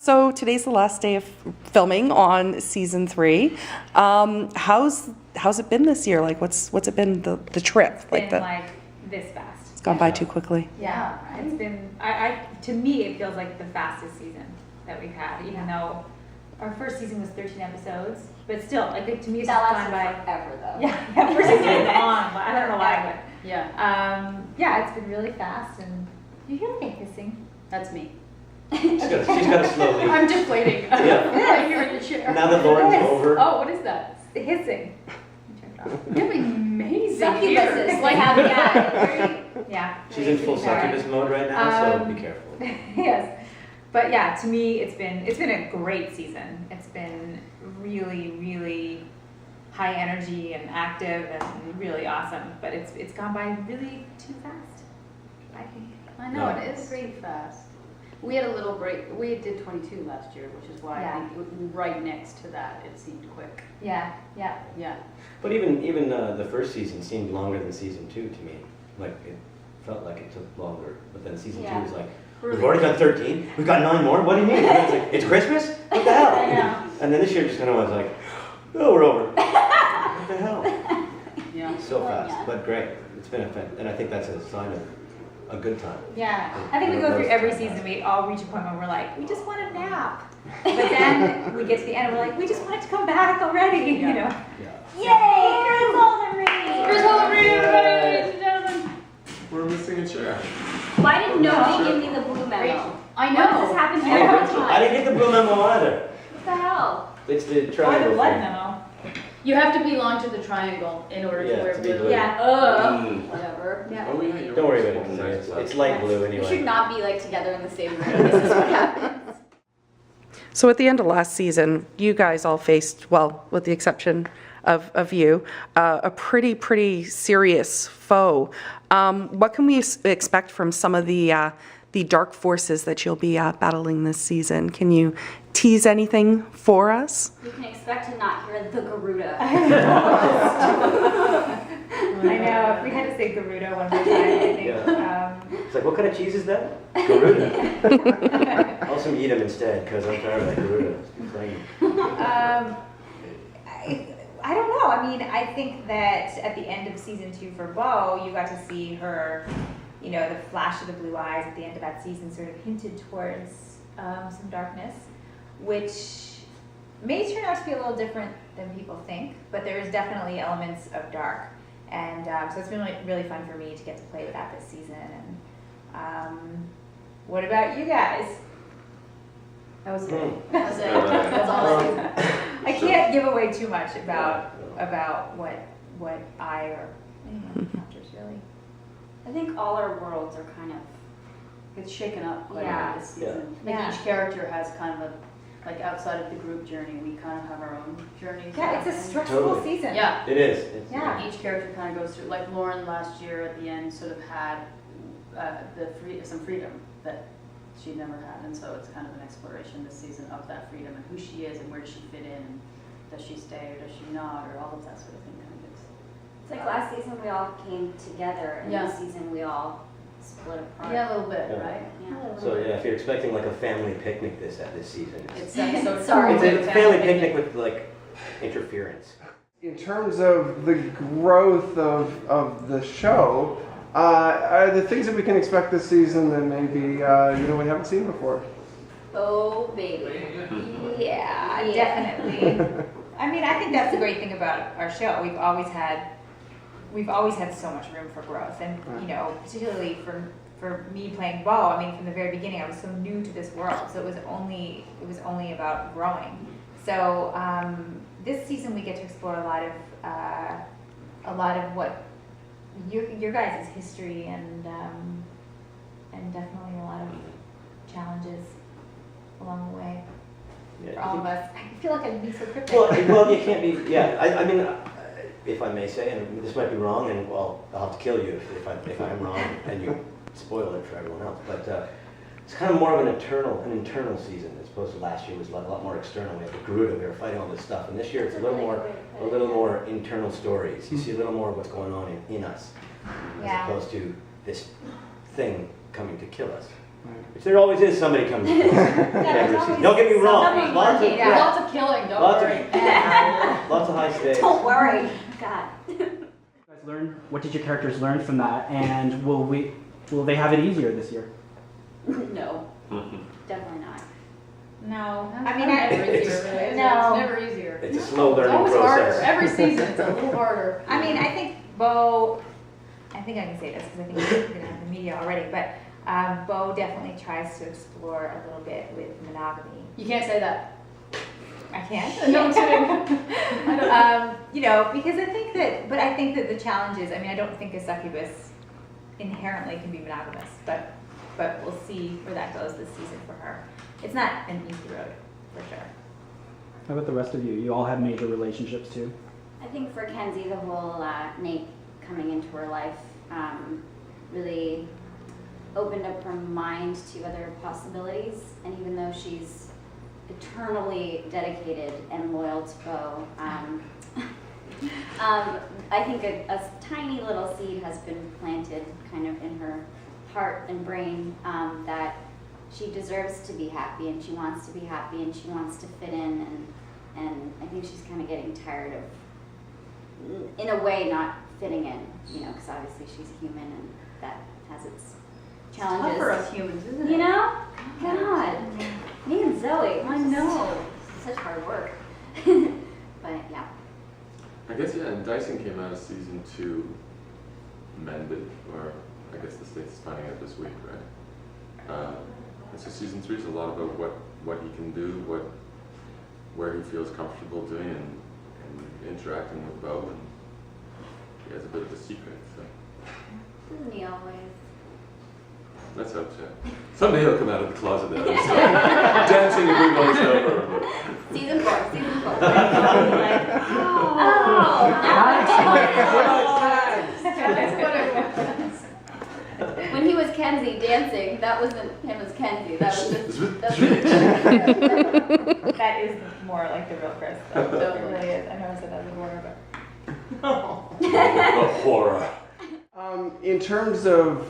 So today's the last day of filming on season 3. How's it been this year? Like, what's it been the trip? It's been like this fast. It's gone by too quickly. Yeah, it's been. To me, it feels like the fastest season that we've had. Even though our first season was 13 episodes, but still, like to me, it's that just gone by forever though. Yeah, first season is long. But I don't know why, but yeah. It's been really fast, and you hear like hissing. That's me. She's got to slowly. I'm deflating. Yeah. Right here in the chair. Now that Lauren's over. Oh, what is that? It's the hissing. Turn it off. You have amazing Succubuses, ears. like yeah. She's in full succubus mode right now, so be careful. Yes, but yeah, to me, it's been a great season. It's been really high energy and active and really awesome. But it's gone by really too fast, I think. I know, it is pretty fast. We had a little break. We did 22 last year, which is why I think right next to that it seemed quick. Yeah. But even the first season seemed longer than season 2 to me. Like it felt like it took longer. But then season 2 was like, we've already got 13. We've got 9 more. What do you mean? And it's like, it's Christmas? What the hell? I know. And then this year just kind of was like, oh, we're over. What the hell? Yeah. So fast, but great. It's been and I think that's a sign of a good time. Yeah, I think we go through every season. We all reach a point where we're like, we just want a nap. But then we get to the end and we're like, we just want it to come back already. You know? Yeah. Yay! Chris Holden-Ried! Chris Holden-Ried, everybody, ladies and gentlemen. We're missing a chair. Why did nobody give me the blue memo? I know. This happens I every time. didn't get the blue memo either. What the hell? It's the Or the triangle blood thing. memo. You have to belong to the triangle in order to wear to be blue. blue. Yeah. Whatever. Yeah. Oh, yeah, you're Don't worry right. about it, because it's light blue We should anyway. not be like together in the same room. This is what happens. So at the end of last season, you guys all faced, well, with the exception of you, a pretty serious foe. What can we expect from some of the dark forces that you'll be battling this season? Can you tease anything for us? You can expect to not hear the Garuda. I know. If we had to say Garuda one more time, I think. It's like, what kind of cheese is that? Garuda. I'll some eat them instead, because I'm tired of that Garuda. It's plain. I don't know. I mean, I think that at the end of season 2 for Bo, you got to see her, you know, the flash of the blue eyes at the end of that season sort of hinted towards some darkness, which may turn out to be a little different than people think, but there is definitely elements of dark. And so it's been really fun for me to get to play with that this season. And what about you guys? That was good. That's all I do. I can't give away too much about what I or anyone encounters really. I think all our worlds are kind of. It's shaken up quite a Yeah. bit this season. Yeah. Like each character has kind of a, like outside of the group journey, we kind of have our own journeys. Yeah, it's a stressful Totally. season. Yeah. It is. It's, Yeah. Each character kind of goes through, like Lauren last year at the end sort of had some freedom that she'd never had, and so it's kind of an exploration this season of that freedom and who she is and where does she fit in, and does she stay or does she not, or all of that sort of thing kind of gets. It's like last season we all came together, and this season we all split apart. Yeah, a little bit, Yeah. right? Yeah. So yeah, if you're expecting like a family picnic this season, It's so Sorry. it's a family picnic with like interference. In terms of the growth of the show, are there things that we can expect this season that maybe we haven't seen before? Oh baby. Yeah, definitely. I mean, I think that's the great thing about our show. We've always had so much room for growth, and you know, particularly for me playing Bo. I mean, from the very beginning, I was so new to this world, so it was only about growing. So this season, we get to explore a lot of what your guys' history and definitely a lot of challenges along the way for all of us. I feel like I'm being so cryptic. Well, you can't be. Yeah, I mean, if I may say, and this might be wrong, and well, I'll have to kill you if I'm wrong, and you spoil it for everyone else. But it's kind of more of an internal season as opposed to last year was a lot more external. We had the Garuda, we were fighting all this stuff, and this year it's a little more internal stories. You see a little more of what's going on in us, as opposed to this thing coming to kill us. There always is somebody coming. Every season. Don't get me wrong. someone Lots of, working. Yeah, lots of killing, don't Lots of- worry. lots of high stakes. Don't worry. God. You guys learn? What did your characters learn from that? And will they have it easier this year? No, definitely not. No, I I mean, never I, easier, really, is it? No. It's never easier. It's a slow It's learning always harder. process. Every season, it's a little harder. I mean, I think Bo, I think I can say this because I think we're going to have the media already, but Bo definitely tries to explore a little bit with monogamy. You can't say that. I can't. No, I'm kidding. You know, because I think that the challenge is, I mean, I don't think a succubus inherently can be monogamous, but we'll see where that goes this season for her. It's not an easy road, for sure. How about the rest of you? You all have major relationships too. I think for Kenzie, the whole Nate coming into her life really opened up her mind to other possibilities. And even though she's eternally dedicated and loyal to Bo, I think a tiny little seed has been planted kind of in her heart and brain that she deserves to be happy, and she wants to be happy, and she wants to fit in, and I think she's kind of getting tired of, in a way, not fitting in, you know, because obviously she's a human and that has its challenges. Tough for us humans, isn't it? You know? God. Me and Zoe. I know. Such hard work. But yeah. I guess, yeah, and Dyson came out of season 2 mended, or I guess the state's finding out this week, right? And so season 3 is a lot about what he can do, where he feels comfortable doing, and interacting with Bo, and he has a bit of a secret, so Isn't he always? let's hope so. Someday he'll come out of the closet there and start dancing and bring all this over. Season 4. Season 4. When he was Kenzie dancing, that wasn't him as Kenzie. That was just. That is more like the real Chris, though. So it really is. I know I said that before, but. The horror. In terms of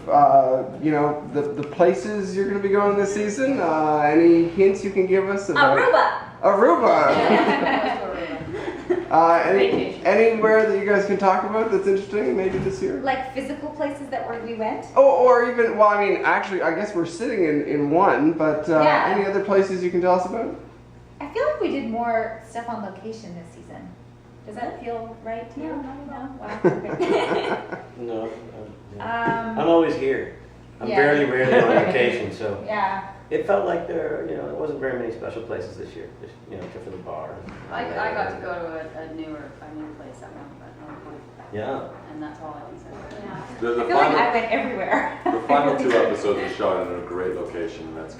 you know, the places you're going to be going this season, any hints you can give us about Aruba? Anywhere that you guys can talk about that's interesting maybe this year? Like physical places that we went? Oh, or even, well, I mean, actually, I guess we're sitting in one, but Yeah. any other places you can tell us about? I feel like we did more stuff on location this season. Does that feel right to you? No? Wow. Okay. No, I'm always here. I'm Yeah. rarely on location, so Yeah. it felt like there wasn't very many special places this year, just, except for the bar. I got to go to a new place at one point. Yeah. And that's all I can say. Yeah. The I feel like I final, went everywhere. the final 2 episodes are shot in a great location. That's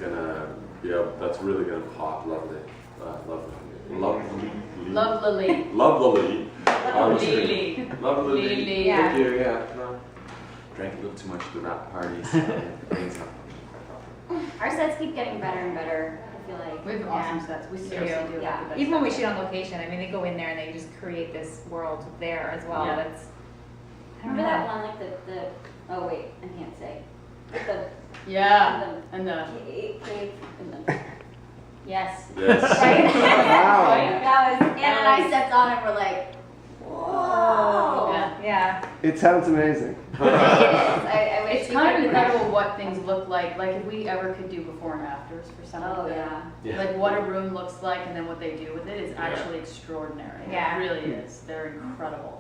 really gonna pop. Lovely. Lovely. Lovely. Lovely. Lovely. Lily. Yeah. Thank you, yeah. No. Drank a little too much at the rap parties. Things happen. Our sets keep getting better and better. I feel like. We have awesome sets. We seriously do. Yeah. have the best Even when we sets. shoot on location, I mean, they go in there and they just create this world there as well. Yeah. That's. I don't Remember that know. one, like the oh wait, I can't say. The Yeah. And the. cave and the. Yes. Yes. Right? Wow. That was Anna and I sets on and we're like, whoa. Yeah. Yeah. It sounds amazing. I wish It's you kind of could- incredible what things look like if we ever could do before and afters for some Oh of them. yeah. Yeah. Like what a room looks like and then what they do with it is Yeah. actually extraordinary. Yeah. It really is. They're incredible.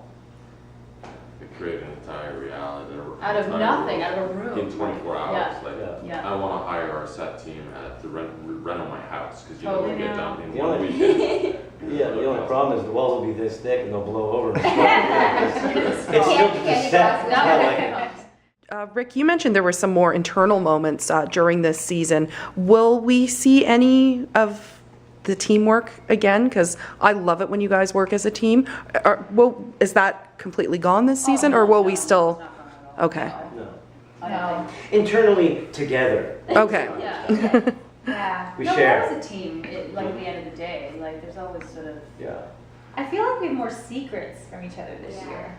It created an entire reality. Out of nothing, out of a room. In 24 hours. Yeah. Like, Yeah. I want to hire our set team to rent on my house because Totally. we get done in Yeah. 1 weekend. Yeah, the only problem is the walls will be this thick and they'll blow over. It's still Can't just be a set. It's not like Rick, you mentioned there were some more internal moments during this season. Will we see any of the teamwork again? Because I love it when you guys work as a team. Is that completely gone this season, or will we still? Okay. no. No. Internally together. Okay. Yeah. Yeah. We No, share. we're always a team, like at the end of the day. Like there's always sort of. Yeah. I feel like we have more secrets from each other this Yeah. year.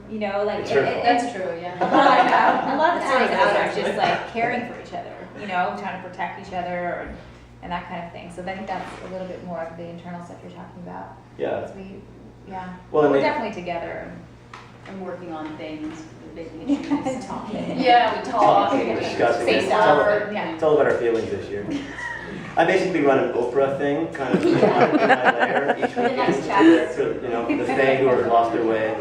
You know, like It's hurtful. That's true, yeah. a lot of the It's sort of times out are actually. just like caring for each other. you know, trying to protect each other and that kind of thing. So I think that's a little bit more of the internal stuff you're talking about. Yeah. 'Cause yeah, Well, and we're they- definitely together. And working on things, making issues. Talking. Yeah, we talk. Talking, discussing, Say it's stuff. all- Yeah. It's all about our feelings this year. I basically run an Oprah thing, kind of in my lair each The next weekend. chapter. So, you know, the Fae who have lost their way.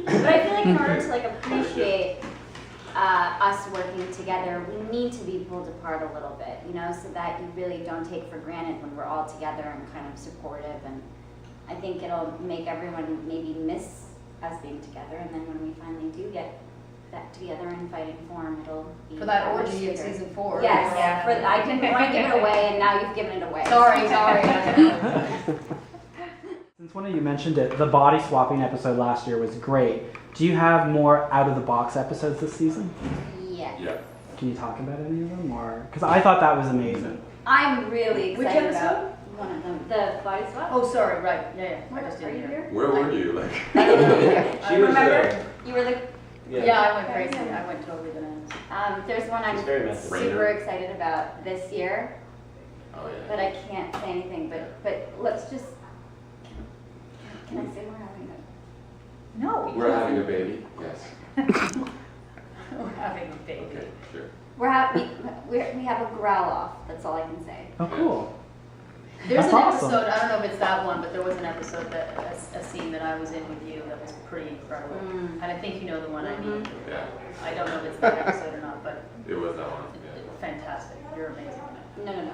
But I feel like in order to like appreciate us working together, we need to be pulled apart a little bit, you know, so that you really don't take for granted when we're all together and kind of supportive. And I think it'll make everyone maybe miss us being together, and then when we finally do get back together in fighting form, it'll be For that much orgy in sweeter. season 4. Yes, Yeah. I didn't want to give it away, and now you've given it away. Sorry. Since one of you mentioned it, the body swapping episode last year was great. Do you have more out of the box episodes this season? Yes. Yeah. Can you talk about any of them, or because I thought that was amazing. I'm really Which excited episode? about one of them, the body swap. Oh, sorry, right. Yeah. I just Are didn't you hear. here? Where were you? Like, She was, Remember? You were the. Yeah, I went crazy. I went totally bananas. There's one I'm She's very messy. super excited about this year, oh yeah. but I can't say anything. But let's just. Can I say we're having a? No. We're having a baby. Yes. We're having a baby. Okay. Sure. We have a growl off. That's all I can say. Oh, cool. There's That's an awesome. episode, I don't know if it's that one, but there was an episode that, a scene that I was in with you that was pretty incredible. Mm. And I think you know the one I mean. Yeah. I don't know if it's that episode or not, but It was that one. Yeah. fantastic. You're amazing. No. Yeah.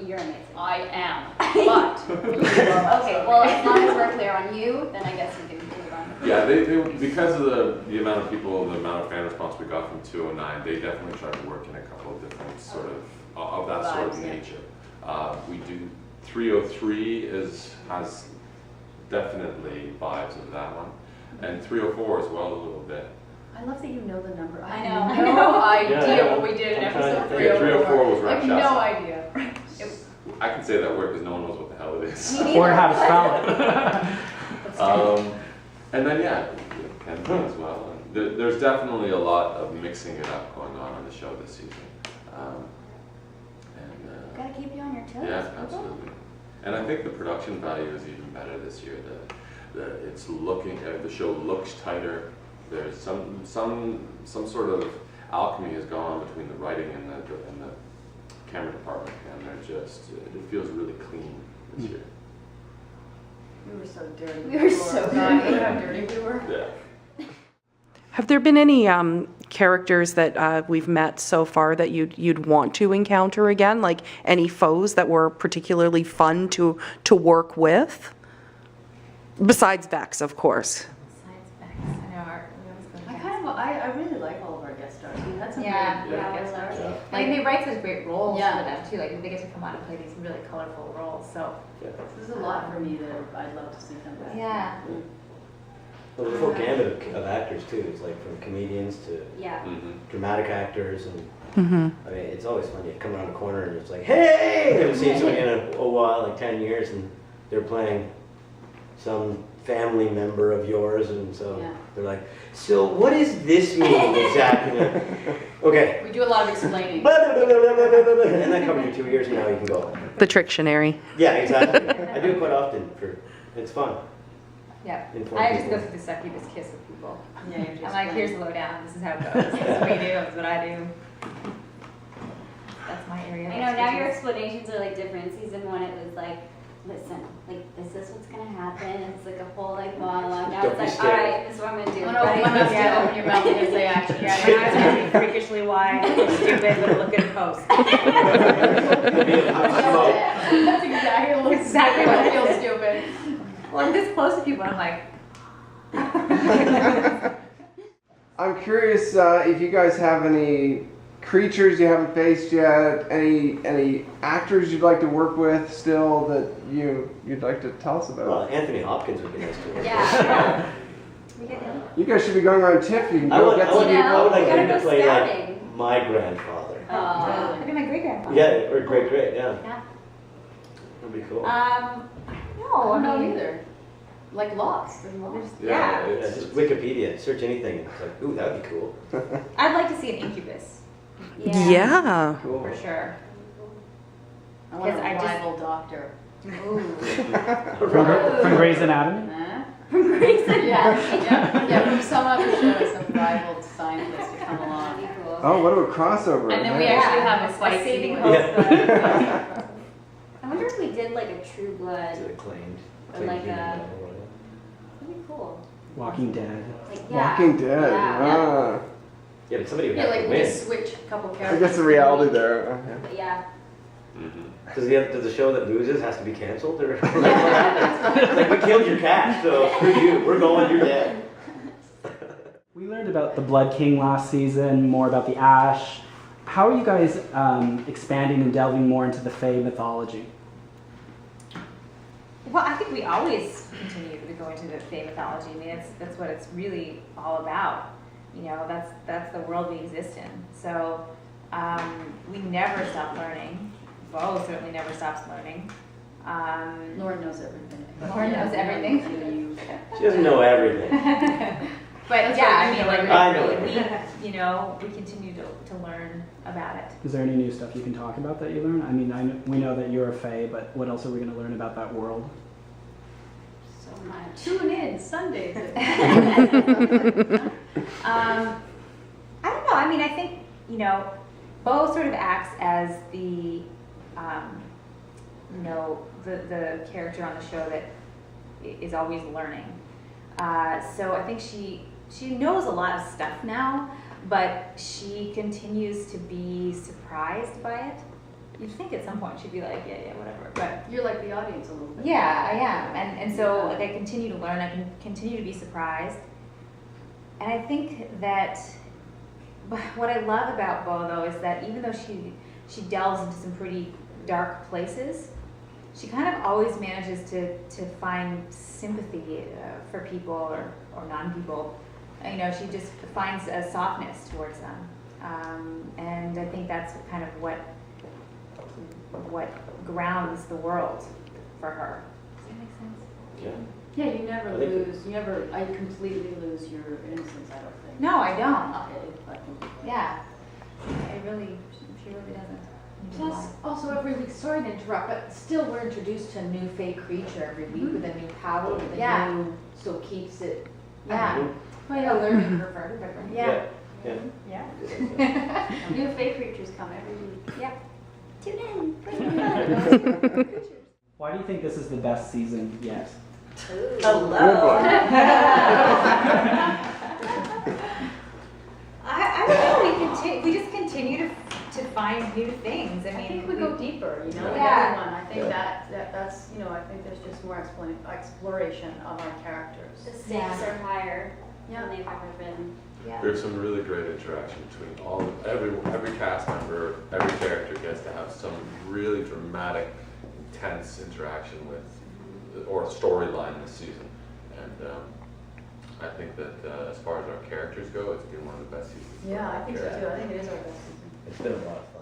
You're amazing. I am, but Okay, well, as long as we're clear on you, then I guess we can move on. Yeah, they because of the amount of people, the amount of fan response we got from 209, they definitely tried to work in a couple of different sort of that sort of Vibes, yeah. nature. We do 303 has definitely vibes of that one, and 304 as well a little bit. I love that you know the number. I have know. no idea Yeah. what we did in I'm trying to episode think. 304 was I have Rakshasa. no idea. I can say that word because no one knows what the hell it is. Or how to spell it. And then Ken as well. And there's definitely a lot of mixing it up going on the show this season. Gotta keep you on your toes. Yeah, people. absolutely. And I think the production value is even better this year. It's looking, the show looks tighter. There's some sort of alchemy has gone on between the writing and the camera department, and it feels really clean this year. We were so dirty. We were so naughty. dirty. How dirty we were. Yeah. Have there been any characters that we've met so far that you'd want to encounter again? Like any foes that were particularly fun to work with? Besides Vex, of course. Besides Bex, I know we always go to I really like all of our guest stars. We had some Yeah. really Yeah. good guest stars. Yeah. Like they write such great roles Yeah. for them too. Like they get to come out and play these really colorful roles. So Yeah. This is a lot for me that I'd love to see come back. yeah. Well, the full gamut of actors too. It's like from comedians to Yeah. Mm-hmm. dramatic actors, and Mm-hmm. I mean, it's always fun. You come around the corner and it's like, hey, I haven't seen somebody in a while, like 10 years, and they're playing some family member of yours, and so Yeah. they're like, so what does this mean exactly? Okay. We do a lot of explaining. Blah, blah, blah, blah, blah, blah, blah, and that covers your 2 years, and now you can go. The Trictionary. Yeah, exactly. I do it quite often. It's fun. Yeah. Inform I just people. go through the succubus kiss with people. Yeah, you have to I'm like, explain. here's the lowdown. This is how it goes. This is what we do. This is what I do. That's my area. of I know, now your expertise. explanations are like different. Season 1 it was like, listen, like this is what's gonna happen. It's like a whole like monologue. Now Don't it's be like, scared. alright, this is what I'm gonna do. Oh no, Ready? one has to Yeah. open your mouth and say action. Yeah, my eyes are gonna be freakishly wide, stupid, but it'll look good in post. That's exactly what I feel stupid. Well, I'm this close to people, I'm like, I'm curious if you guys have any creatures you haven't faced yet, any actors you'd like to work with still that you'd like to tell us about. Well, Anthony Hopkins would be nice to work with. Yeah. We get him. You guys should be going on TIFF. You can I go would, get I some would, You know, I would like we him gotta to go play scouting. like my grandfather. Aw. look at my great grandfather. Yeah, or great, yeah. Yeah. That'd be cool. No, Oh, I no, mean, neither. Like Lost. There's Lost. yeah. Yeah, just Wikipedia, search anything. It's like, ooh, that'd be cool. I'd like to see an incubus. Yeah. Cool. for sure. I want a Because I just- rival doctor. Ooh. From Grey's Anatomy? Huh? Grey's Yeah, from some other show, some rival scientist to come along. That'd be cool. Oh, what a crossover. And then we Hey. actually have a Yeah, fight saving scene. hope. I wonder if we did like a True Blood. Is it acclaimed? Or like Acclaimed a- human or whatever? That'd be cool. Walking Dead. Like, yeah. Walking Dead. Yeah. Ah. Yeah, but somebody would Yeah, have like to we win. just switch a couple I characters. guess the reality there. Okay. But yeah. Does the show that loses has to be canceled, or like, what happens? Like, we killed your cat, so screw you. We're going. You're dead. We learned about the Blood King last season, more about the Ash. How are you guys expanding and delving more into the Fae mythology? Well, I think we always continue to go into the Fae mythology. I mean, that's what it's really all about. You know, that's the world we exist in. So we never stop learning. Bo certainly never stops learning. Lauren knows everything. Lauren knows everything. She doesn't know everything. But That's yeah, what I I mean, mean, like I know we continue to learn about it. Is there any new stuff you can talk about that you learn? I mean, we know that you're a Fae, but what else are we going to learn about that world? So much. Tune in Sundays. I don't know. I mean, I think, you know, Bo sort of acts as the, you know, the character on the show that is always learning. So I think she knows a lot of stuff now, but she continues to be surprised by it. You'd think at some point she'd be like, yeah, whatever. But You're like the audience a little bit. yeah, I am. And so like, I continue to learn. I can continue to be surprised. And I think that what I love about Bo, though, is that even though she delves into some pretty dark places, she kind of always manages to find sympathy for people or non-people. You know, she just finds a softness towards them. And I think that's kind of what grounds the world for her. Does that make sense? Yeah. Yeah, you never I think lose. I completely lose your innocence. I don't think. No, I don't. But Yeah. She really doesn't. Plus, also every week, sorry to interrupt, but still we're introduced to a new Fae creature every week with a new power, with a Yeah. new, so it keeps it, Yeah. quite a learning curve for everybody. Yeah. Yeah. Yeah. new Fae creatures come every week. Yeah. Tune in. Why do you think this is the best season yet? Hello. I don't know. We just continue to find new things. I I mean, think we go deeper, you know, with Yeah. everyone. I think Yeah. that's, you know, I think there's just more exploration of our characters. The stakes are higher Yeah. than they've ever been. Yeah. There's some really great interaction between every cast member, every character gets to have some really dramatic, intense interaction with, or storyline this season. And I think that as far as our characters go, it's been one of the best seasons. Yeah, I think so too. I think it is our best season. It's been a lot of fun.